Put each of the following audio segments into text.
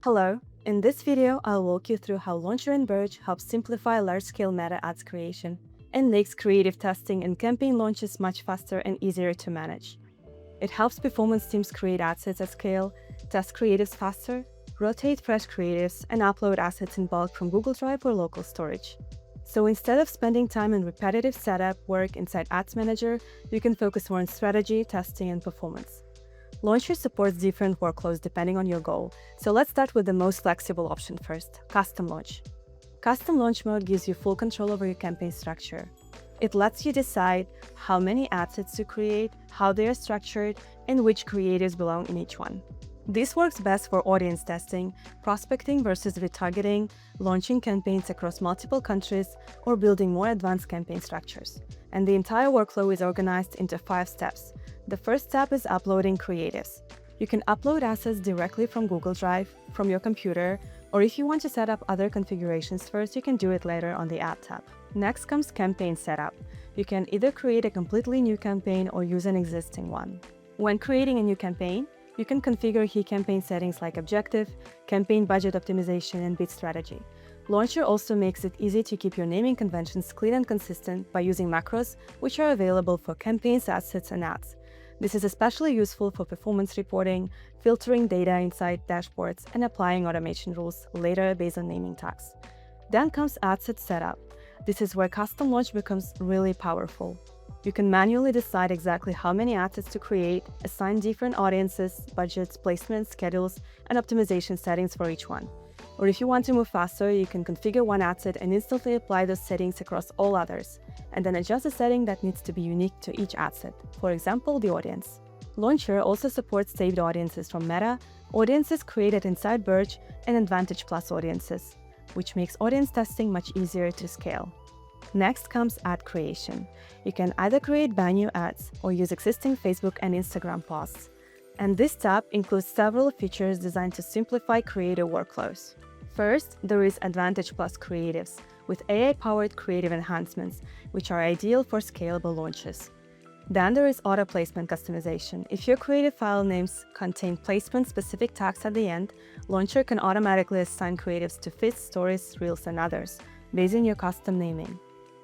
Hello, in this video I'll walk you through how Launcher in Bïrch helps simplify large-scale meta ads creation and makes creative testing and campaign launches much faster and easier to manage. It helps performance teams create ad sets at scale, test creatives faster, rotate fresh creatives, and upload assets in bulk from Google Drive or local storage. So instead of spending time in repetitive setup work inside Ads Manager, you can focus more on strategy, testing, and performance. Launcher supports different workflows depending on your goal, so let's start with the most flexible option first, Custom Launch. Custom Launch mode gives you full control over your campaign structure. It lets you decide how many ad sets to create, how they are structured, and which creatives belong in each one. This works best for audience testing, prospecting versus retargeting, launching campaigns across multiple countries, or building more advanced campaign structures. And the entire workflow is organized into 5 steps. The first step is uploading creatives. You can upload assets directly from Google Drive, from your computer, or if you want to set up other configurations first, you can do it later on the Add tab. Next comes campaign setup. You can either create a completely new campaign or use an existing one. When creating a new campaign, you can configure key campaign settings like objective, campaign budget optimization, and bid strategy. Launcher also makes it easy to keep your naming conventions clean and consistent by using macros, which are available for campaigns, assets, and ads. This is especially useful for performance reporting, filtering data inside dashboards, and applying automation rules later based on naming tags. Then comes ad set setup. This is where custom launch becomes really powerful. You can manually decide exactly how many ad sets to create, assign different audiences, budgets, placements, schedules, and optimization settings for each one. Or if you want to move faster, you can configure one ad set and instantly apply those settings across all others, and then adjust the setting that needs to be unique to each ad set, for example, the audience. Launcher also supports saved audiences from Meta, audiences created inside Bïrch, and Advantage Plus audiences, which makes audience testing much easier to scale. Next comes ad creation. You can either create brand new ads or use existing Facebook and Instagram posts. And this tab includes several features designed to simplify creative workflows. First, there is Advantage Plus Creatives, with AI-powered creative enhancements, which are ideal for scalable launches. Then there is auto placement customization. If your creative file names contain placement-specific tags at the end, Launcher can automatically assign creatives to feeds, stories, reels, and others, based on your custom naming.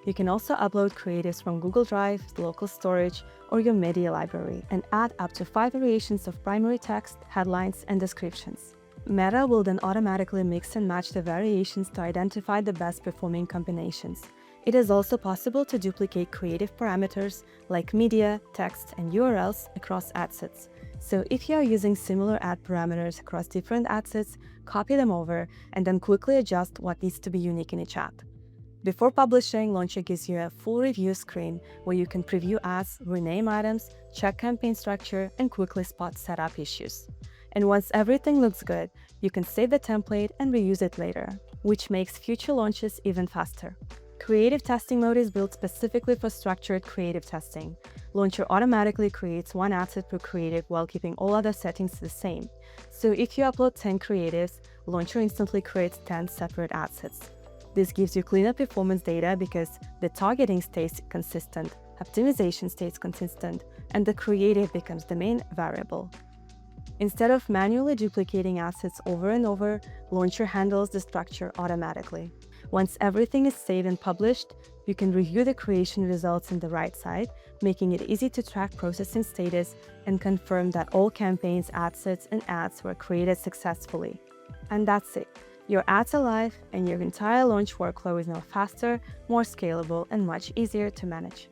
You can also upload creatives from Google Drive, local storage, or your media library, and add up to 5 variations of primary text, headlines, and descriptions. Meta will then automatically mix and match the variations to identify the best performing combinations. It is also possible to duplicate creative parameters like media, text, and URLs across ad sets. So if you are using similar ad parameters across different ad sets, copy them over and then quickly adjust what needs to be unique in each ad. Before publishing, Launcher gives you a full review screen where you can preview ads, rename items, check campaign structure, and quickly spot setup issues. And once everything looks good, you can save the template and reuse it later, which makes future launches even faster. Creative testing mode is built specifically for structured creative testing. Launcher automatically creates one ad set per creative while keeping all other settings the same. So if you upload 10 creatives, Launcher instantly creates 10 separate ad sets. This gives you cleaner performance data because the targeting stays consistent, optimization stays consistent, and the creative becomes the main variable. Instead of manually duplicating assets over and over, Launcher handles the structure automatically. Once everything is saved and published, you can review the creation results in the right side, making it easy to track processing status and confirm that all campaigns, ad sets, and ads were created successfully. And that's it. Your ads are live, and your entire launch workflow is now faster, more scalable, and much easier to manage.